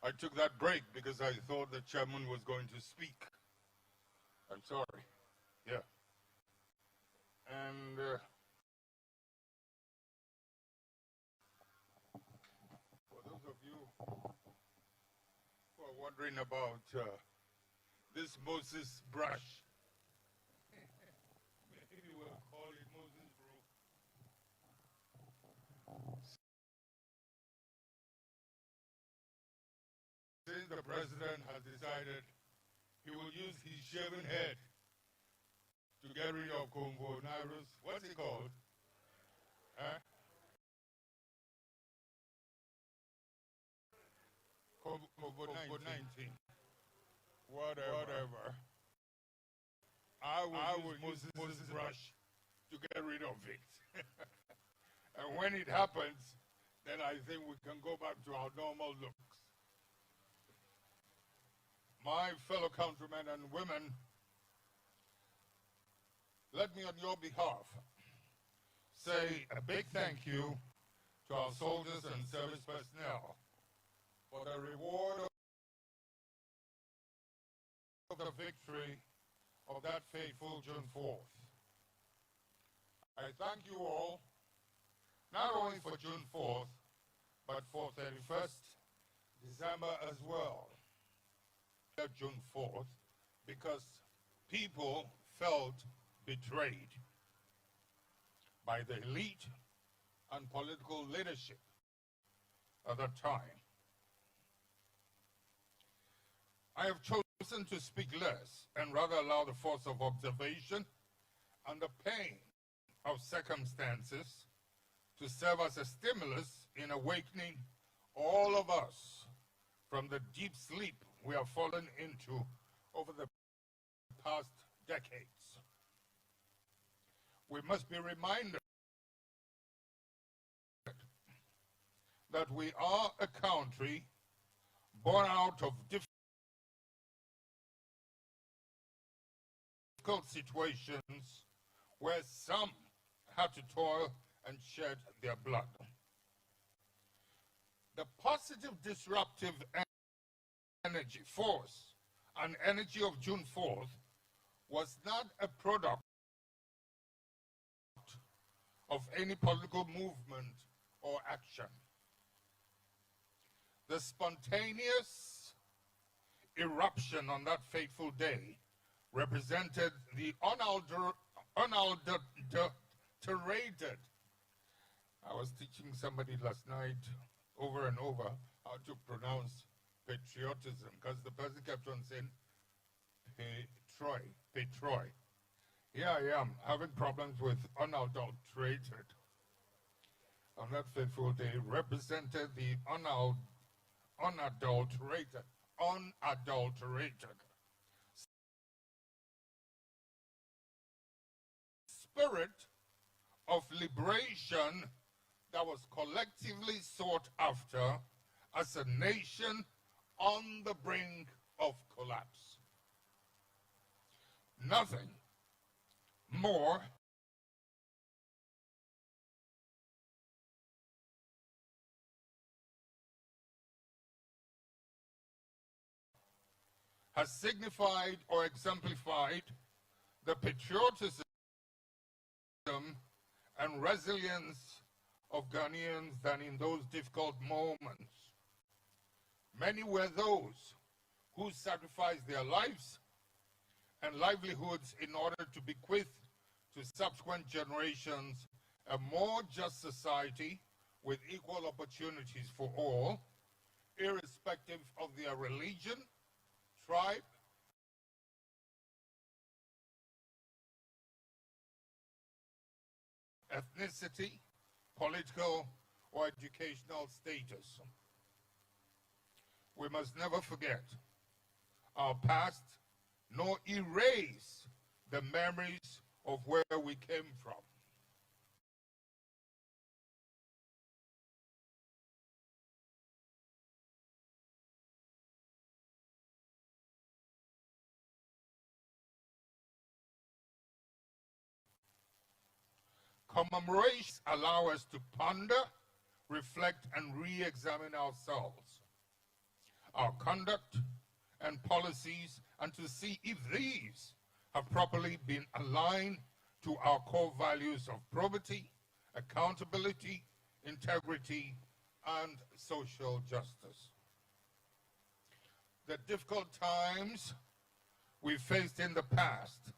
I took that break because I thought the chairman was going to speak. I'm sorry. Yeah. And for those of you who are wondering about this Moses brush, maybe we'll call it Moses brew. Since the president has decided he will use his shaven head to get rid of coronavirus, what's it called? COVID-19. Whatever. I will use Moses brush to get rid of it. And when it happens, then I think we can go back to our normal looks. My fellow countrymen and women, let me on your behalf say a big thank you to our soldiers and service personnel for the reward of the victory of that fateful June 4th. I thank you all, not only for June 4th, but for 31st December as well. June 4th, because people felt betrayed by the elite and political leadership at that time. I have chosen to speak less and rather allow the force of observation and the pain of circumstances to serve as a stimulus in awakening all of us from the deep sleep we have fallen into over the past decades. We must be reminded that we are a country born out of difficult situations where some had to toil and shed their blood. The positive disruptive energy, force, and energy of June 4th was not a product of any political movement or action. The spontaneous eruption on that fateful day represented the unadulterated. I was teaching somebody last night over and over how to pronounce patriotism, because the person kept on saying Petroy. Here I am having problems with unadulterated. On that fateful day represented the unadulterated spirit of liberation that was collectively sought after as a nation on the brink of collapse. Nothing more has signified or exemplified the patriotism and resilience of Ghanaians than in those difficult moments. Many were those who sacrificed their lives and livelihoods in order to bequeath to subsequent generations a more just society with equal opportunities for all, irrespective of their religion, tribe, ethnicity, political, or educational status. We must never forget our past, nor erase the memories of where we came from. Commemorations allow us to ponder, reflect, and re-examine ourselves, our conduct and policies and to see if these have properly been aligned to our core values of probity, accountability, integrity, and social justice. The difficult times we faced in the past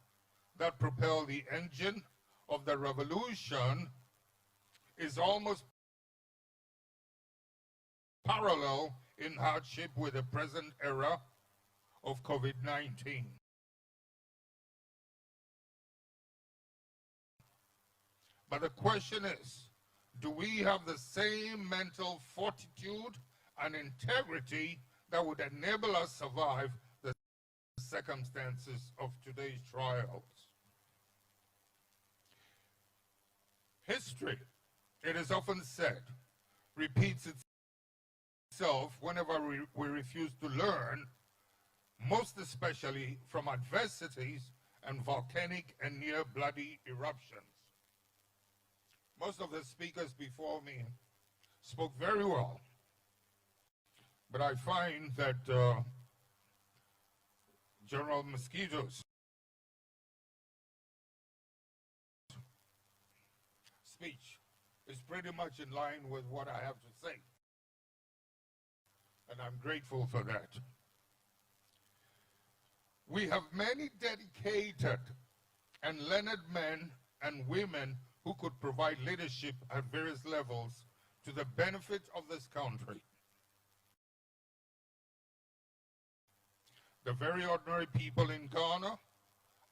that propelled the engine of the revolution is almost parallel in hardship with the present era of COVID-19. But the question is, do we have the same mental fortitude and integrity that would enable us to survive the circumstances of today's trials? History, it is often said, repeats itself whenever we refuse to learn, most especially from adversities and volcanic and near bloody eruptions. Most of the speakers before me spoke very well, but I find that General Mosquito's speech is pretty much in line with what I have to say, and I'm grateful for that. We have many dedicated and learned men and women who could provide leadership at various levels to the benefit of this country. The very ordinary people in Ghana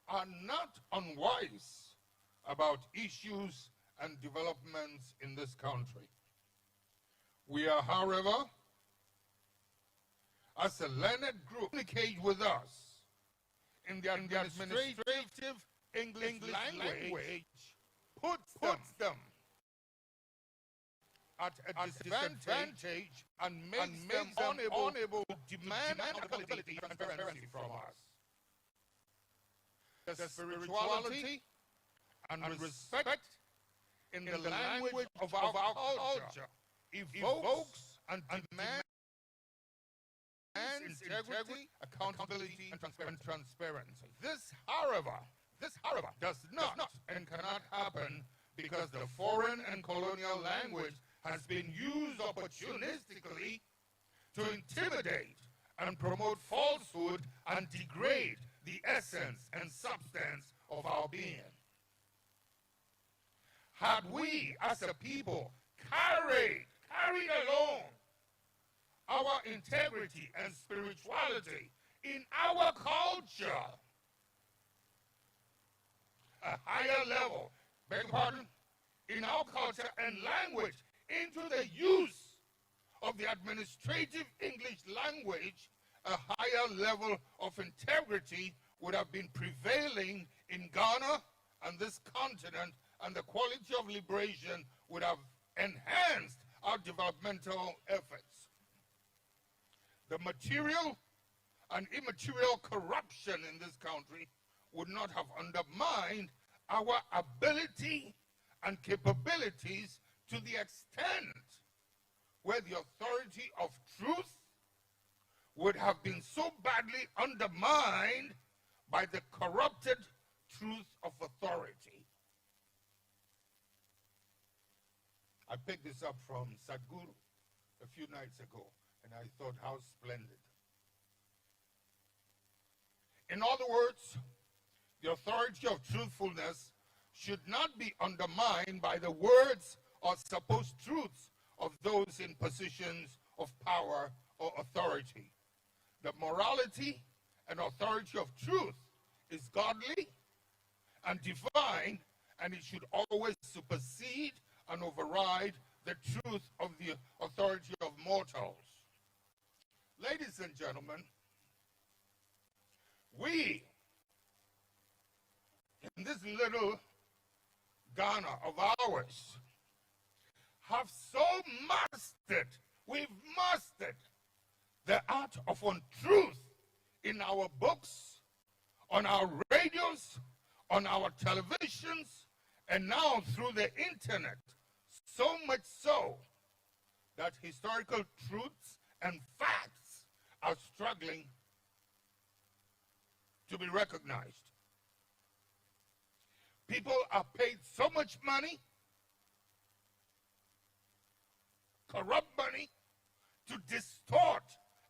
are not unwise about issues and developments in this country. We are, however, as a learned group, communicate with us in the administrative English language puts them at a disadvantage and makes them unable to demand accountability and transparency from us. The spirituality and respect in the language of our culture evokes and demands integrity, accountability, and transparency. This, however, does not and cannot happen because the foreign and colonial language has been used opportunistically to intimidate and promote falsehood and degrade the essence and substance of our being. Had we as a people carried along our integrity and spirituality in our culture, a higher level, beg your pardon, in our culture and language into the use of the administrative English language, a higher level of integrity would have been prevailing in Ghana and this continent, and the quality of liberation would have enhanced our developmental efforts. The material and immaterial corruption in this country would not have undermined our ability and capabilities to the extent where the authority of truth would have been so badly undermined by the corrupted truth of authority. I picked this up from Sadhguru a few nights ago, and I thought, how splendid. In other words, the authority of truthfulness should not be undermined by the words or supposed truths of those in positions of power or authority. The morality and authority of truth is godly and divine, and it should always supersede and override the truth of the authority of mortals. Ladies and gentlemen, we, in this little Ghana of ours, have so we've mastered the art of untruth in our books, on our radios, on our televisions, and now through the internet, so much so that historical truths and facts struggling to be recognized. People are paid so much money, corrupt money, to distort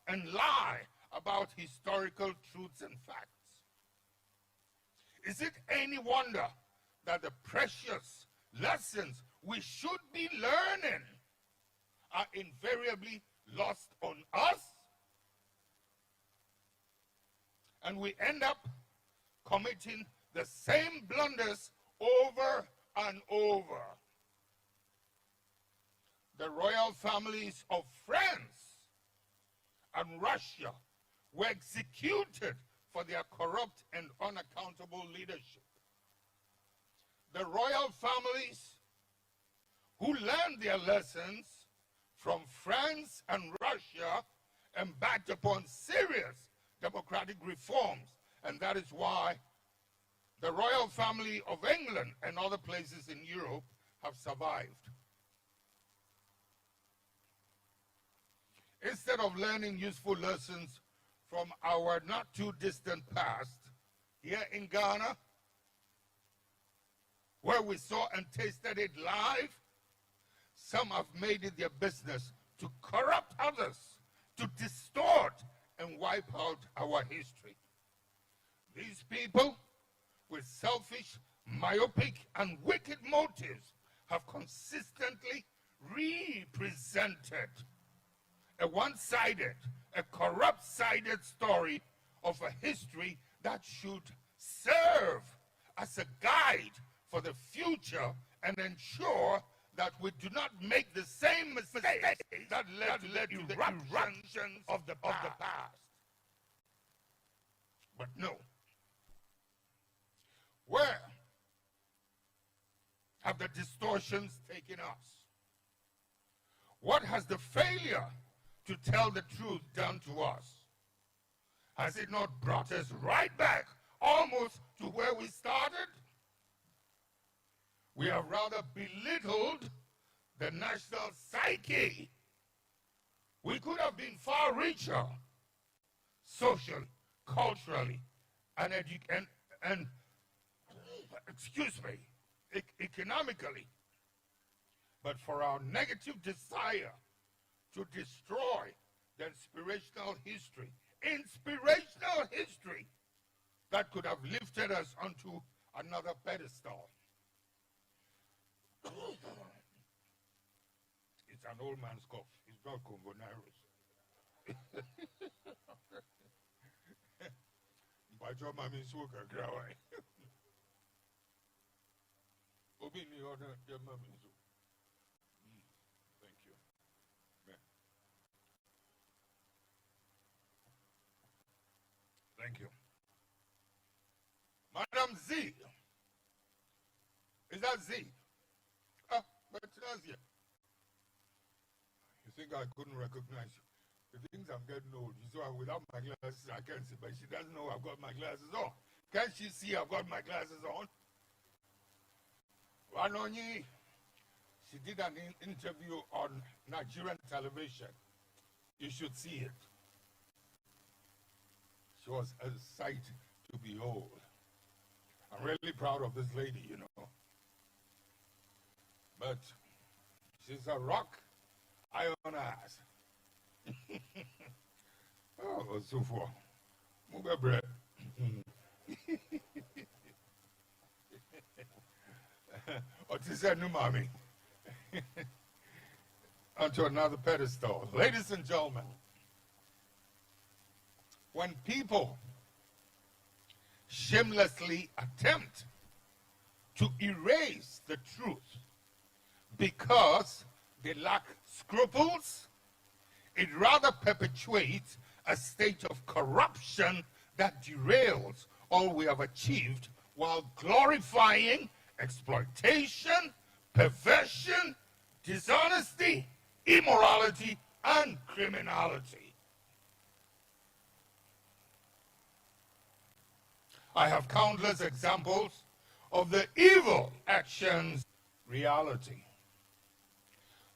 and lie about historical truths and facts. Is it any wonder that the precious lessons we should be learning are invariably lost on us? And we end up committing the same blunders over and over. The royal families of France and Russia were executed for their corrupt and unaccountable leadership. The royal families who learned their lessons from France and Russia embarked upon serious democratic reforms, and that is why the royal family of England and other places in Europe have survived. Instead of learning useful lessons from our not too distant past, here in Ghana, where we saw and tasted it live, some have made it their business to corrupt others, to distort and wipe out our history. These people, with selfish, myopic, and wicked motives, have consistently represented a one-sided, a corrupt-sided story of a history that should serve as a guide for the future and ensure that we do not make the same mistakes that led to the eruptions of the past. But no. Where have the distortions taken us? What has the failure to tell the truth done to us? Has it not brought us right back almost to where we started? We have rather belittled the national psyche. We could have been far richer socially, culturally, and economically. But for our negative desire to destroy the inspirational history that could have lifted us onto another pedestal. It's an old man's cough. It's not coronavirus. Thank you. Thank you. Madam Z. Is that Z? But that's here. You think I couldn't recognize you? She thinks I'm getting old. So without my glasses, I can't see. But she doesn't know I've got my glasses on. Can't she see I've got my glasses on? Wanonyi, she did an interview on Nigerian television. You should see it. She was a sight to behold. I'm really proud of this lady, you know. But she's a rock iron ass. Oh, so far. Move bread. What is that new mommy? Onto another pedestal. Ladies and gentlemen, when people shamelessly attempt to erase the truth because they lack scruples, it rather perpetuates a state of corruption that derails all we have achieved while glorifying exploitation, perversion, dishonesty, immorality, and criminality. I have countless examples of the evil actions reality.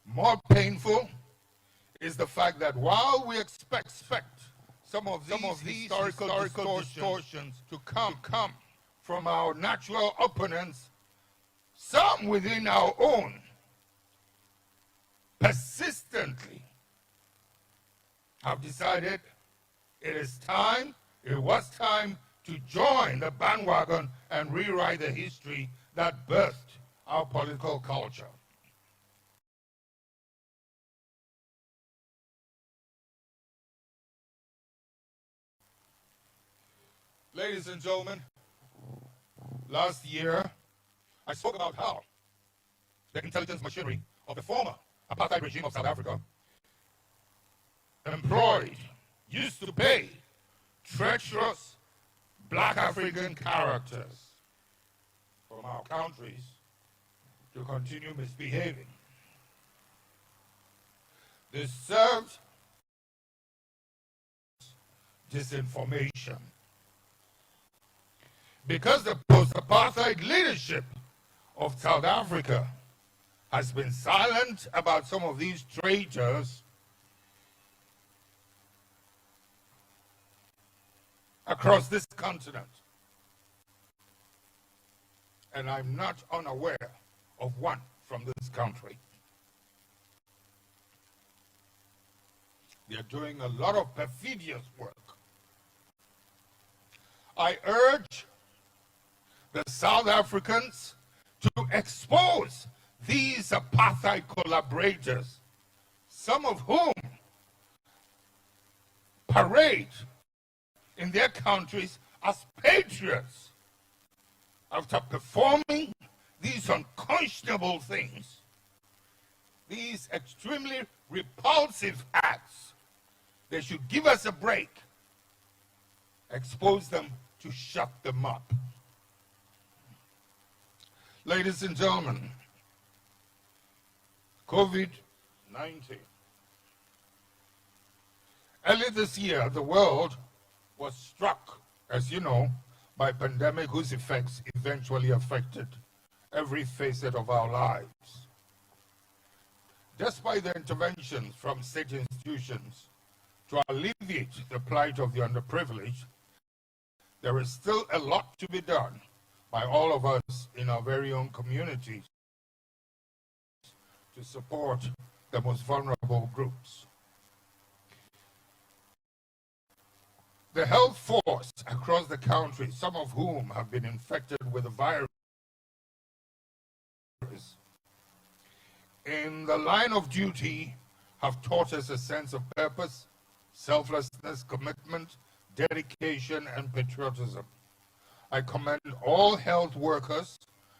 More painful is the fact that while we expect some of these historical distortions to come from our natural opponents, some within our own, persistently have decided it was time to join the bandwagon and rewrite the history that birthed our political culture. Ladies and gentlemen, last year I spoke about how the intelligence machinery of the former apartheid regime of South Africa used to pay treacherous black African characters from our countries to continue misbehaving. They served disinformation. Because the post-apartheid leadership of South Africa has been silent about some of these traitors, across this continent, and I'm not unaware of one from this country. They're doing a lot of perfidious work. I urge the South Africans to expose these apartheid collaborators, some of whom parade in their countries as patriots after performing these unconscionable things, these extremely repulsive acts. They should give us a break, expose them to shut them up. Ladies and gentlemen, COVID-19. Early this year, the world was struck, as you know, by a pandemic whose effects eventually affected every facet of our lives. Despite the interventions from state institutions to alleviate the plight of the underprivileged, there is still a lot to be done by all of us in our very own communities to support the most vulnerable groups. The health force across the country, some of whom have been infected with the virus, in the line of duty have taught us a sense of purpose, selflessness, commitment, dedication, and patriotism. I commend all health workers,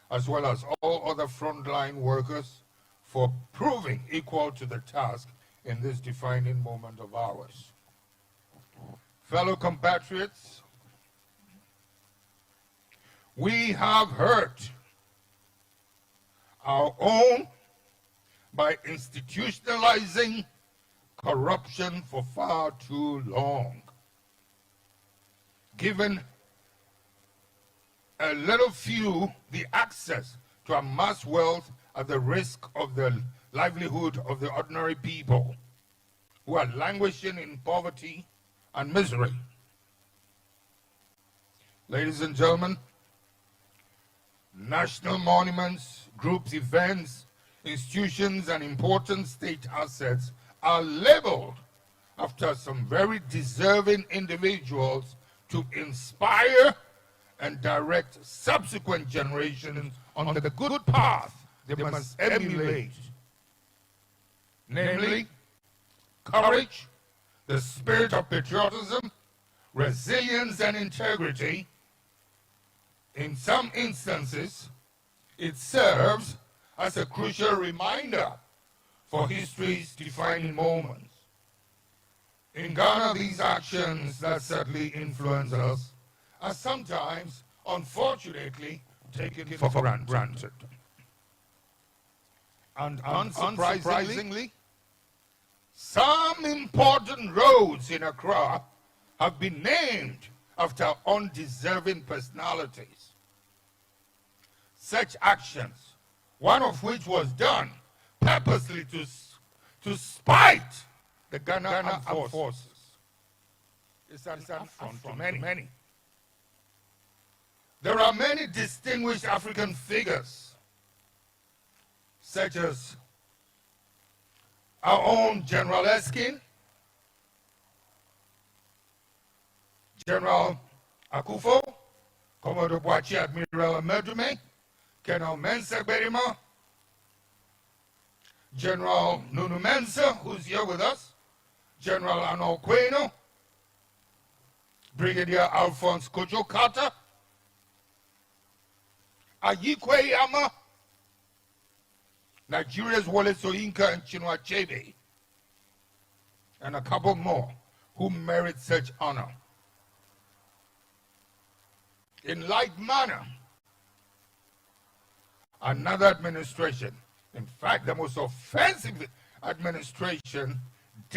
as well as all other frontline workers, for proving equal to the task in this defining moment of ours. Fellow compatriots, we have hurt our own by institutionalizing corruption for far too long, given a little few the access to amass wealth at the risk of the livelihood of the ordinary people who are languishing in poverty and misery. Ladies and gentlemen, national monuments, groups, events, institutions, and important state assets are labeled after some very deserving individuals to inspire and direct subsequent generations on the good path they must emulate, namely courage, the spirit of patriotism, resilience, and integrity. In some instances, it serves as a crucial reminder for history's defining moments. In Ghana, these actions that certainly influence us are sometimes, unfortunately, taken for granted. And unsurprisingly, some important roads in Accra have been named after undeserving personalities. Such actions, one of which was done purposely to spite the Ghana Armed Forces, is an affront to many. There are many distinguished African figures, such as our own General Erskine, General Akufo, Commodore Boachi Admiral Medume, Colonel Mensah Berima, General Nunu Mensah, who's here with us, General Arnold Queno, Brigadier Alphonse Kojo Carter, Ayikwe Yama, Nigeria's Wole Soyinka and Chinua Achebe, and a couple more who merit such honor. In like manner, another administration, in fact the most offensive administration,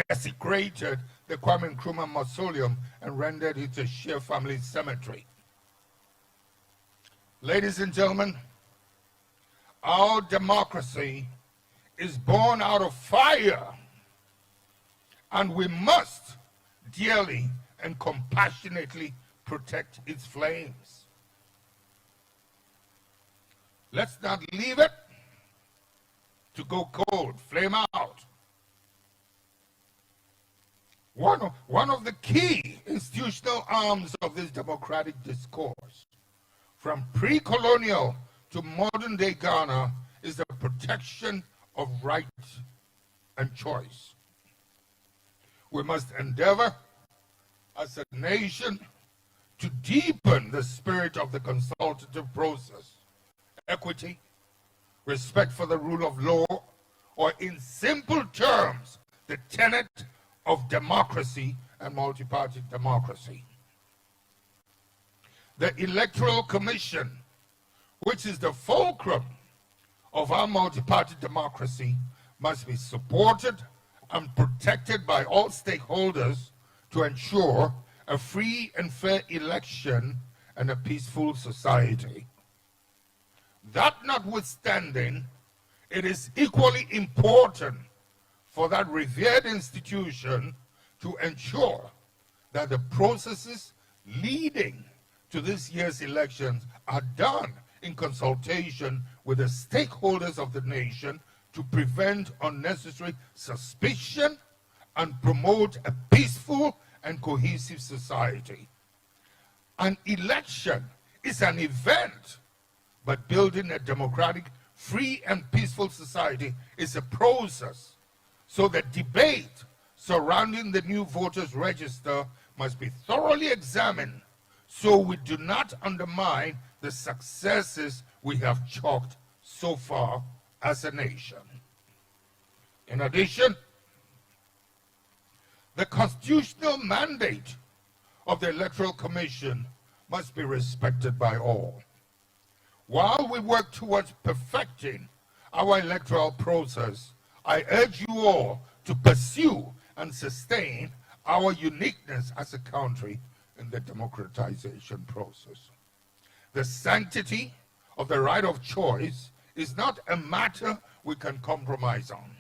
desecrated the Kwame Nkrumah mausoleum and rendered it a Shia family cemetery. Ladies and gentlemen, our democracy is born out of fire, and we must dearly and compassionately protect its flames. Let's not leave it to go cold, flame out. One of the key institutional arms of this democratic discourse, from pre-colonial to modern-day Ghana, is the protection of right and choice. We must endeavor as a nation to deepen the spirit of the consultative process, equity, respect for the rule of law, or in simple terms, the tenet of democracy and multi-party democracy. The Electoral Commission, which is the fulcrum of our multi-party democracy, must be supported and protected by all stakeholders to ensure a free and fair election and a peaceful society. That notwithstanding, it is equally important for that revered institution to ensure that the processes leading to this year's elections are done in consultation with the stakeholders of the nation to prevent unnecessary suspicion and promote a peaceful and cohesive society. An election is an event, but building a democratic, free and peaceful society is a process. So the debate surrounding the new voters register must be thoroughly examined so we do not undermine the successes we have chalked so far as a nation. In addition, the constitutional mandate of the Electoral Commission must be respected by all. While we work towards perfecting our electoral process, I urge you all to pursue and sustain our uniqueness as a country in the democratization process. The sanctity of the right of choice is not a matter we can compromise on.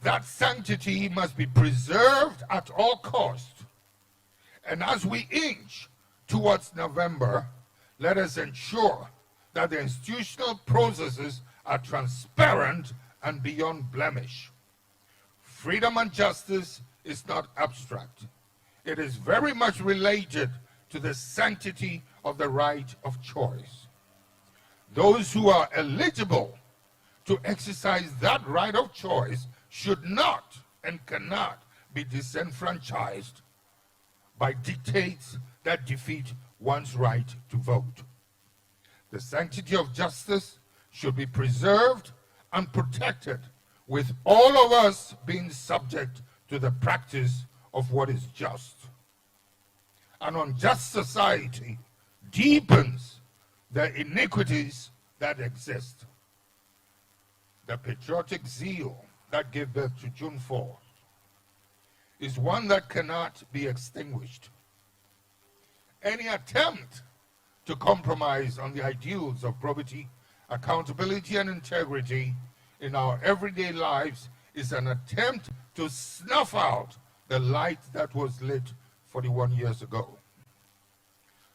That sanctity must be preserved at all costs. And as we inch towards November, let us ensure that the institutional processes are transparent and beyond blemish. Freedom and justice is not abstract. It is very much related to the sanctity of the right of choice. Those who are eligible to exercise that right of choice should not and cannot be disenfranchised by dictates that defeat one's right to vote. The sanctity of justice should be preserved and protected, with all of us being subject to the practice of what is just. An unjust society deepens the iniquities that exist. The patriotic zeal that gave birth to June 4 is one that cannot be extinguished. Any attempt to compromise on the ideals of probity, accountability, and integrity in our everyday lives is an attempt to snuff out the light that was lit 41 years ago.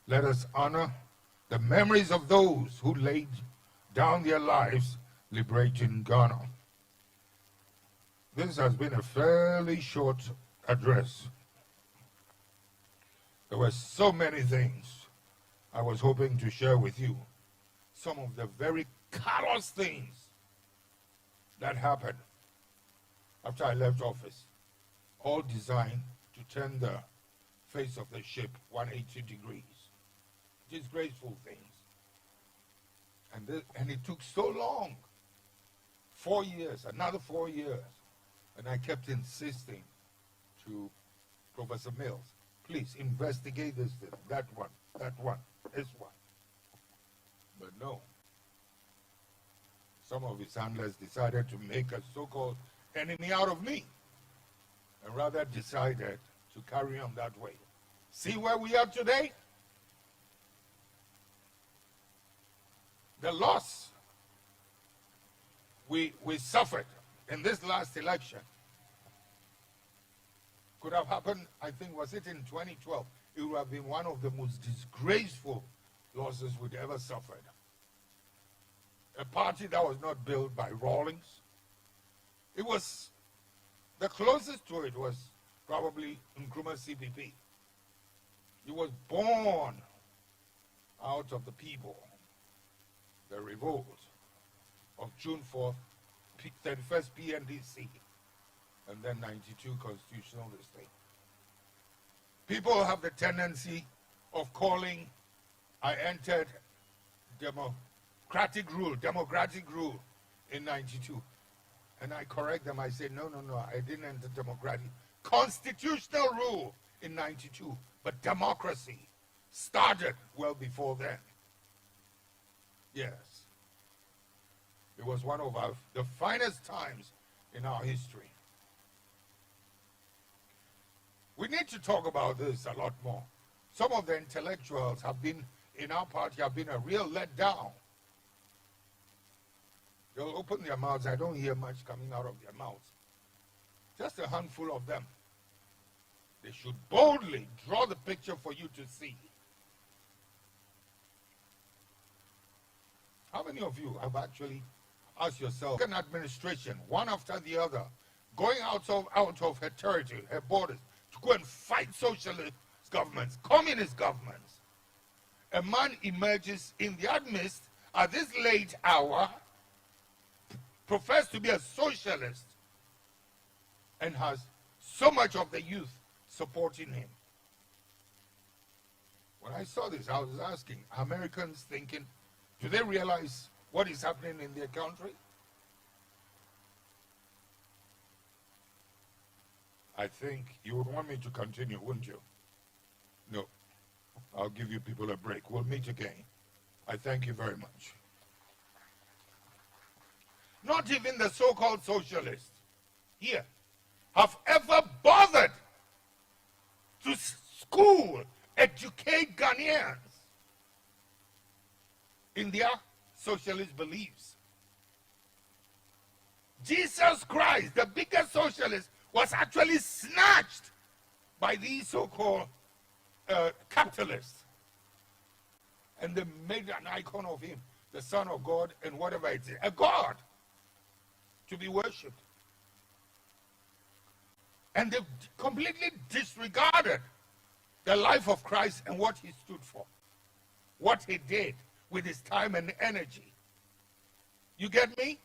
Let us honor the memories of those who laid down their lives liberating Ghana. This has been a fairly short address. There were so many things I was hoping to share with you. Some of the very callous things that happened after I left office, all designed to turn the face of the ship 180 degrees. Disgraceful things. And it took so long. 4 years, another 4 years. And I kept insisting to Professor Mills, please investigate this, that one, this one. But no. Some of his handlers decided to make a so-called enemy out of me, and rather decided to carry on that way. See where we are today? The loss we suffered in this last election could have happened, I think, was it in 2012? It would have been one of the most disgraceful losses we'd ever suffered. A party that was not built by Rawlings. It was, the closest to it was probably Nkrumah CPP. It was born out of the people, the revolt of June 4th, 31st NDC, and then 92 constitutional listing. People have the tendency of calling, I entered democratic rule in 92. And I correct them, I say, no, I didn't enter democratic. Constitutional rule in 92, but democracy started well before then. Yes. It was one of the finest times in our history. We need to talk about this a lot more. Some of the intellectuals have been, in our party, have been a real letdown. They'll open their mouths. I don't hear much coming out of their mouths. Just a handful of them. They should boldly draw the picture for you to see. How many of you have actually asked yourself, an administration, one after the other, going out of her territory, her borders, to go and fight socialist governments, communist governments? A man emerges in their midst at this late hour, professed to be a socialist, and has so much of the youth supporting him. When I saw this, I was asking, are Americans thinking, do they realize what is happening in their country? I think you would want me to continue, wouldn't you? No. I'll give you people a break. We'll meet again. I thank you very much. Not even the so-called socialists here have ever bothered to school, educate Ghanaians in their socialist beliefs. Jesus Christ, the biggest socialist, was actually snatched by these so-called capitalists. And they made an icon of him, the Son of God, and whatever it is, a God to be worshipped. And they've completely disregarded the life of Christ and what he stood for, what he did with his time and energy. You get me?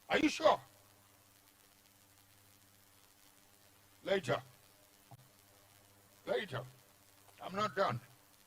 Are you sure? Later. I'm not done.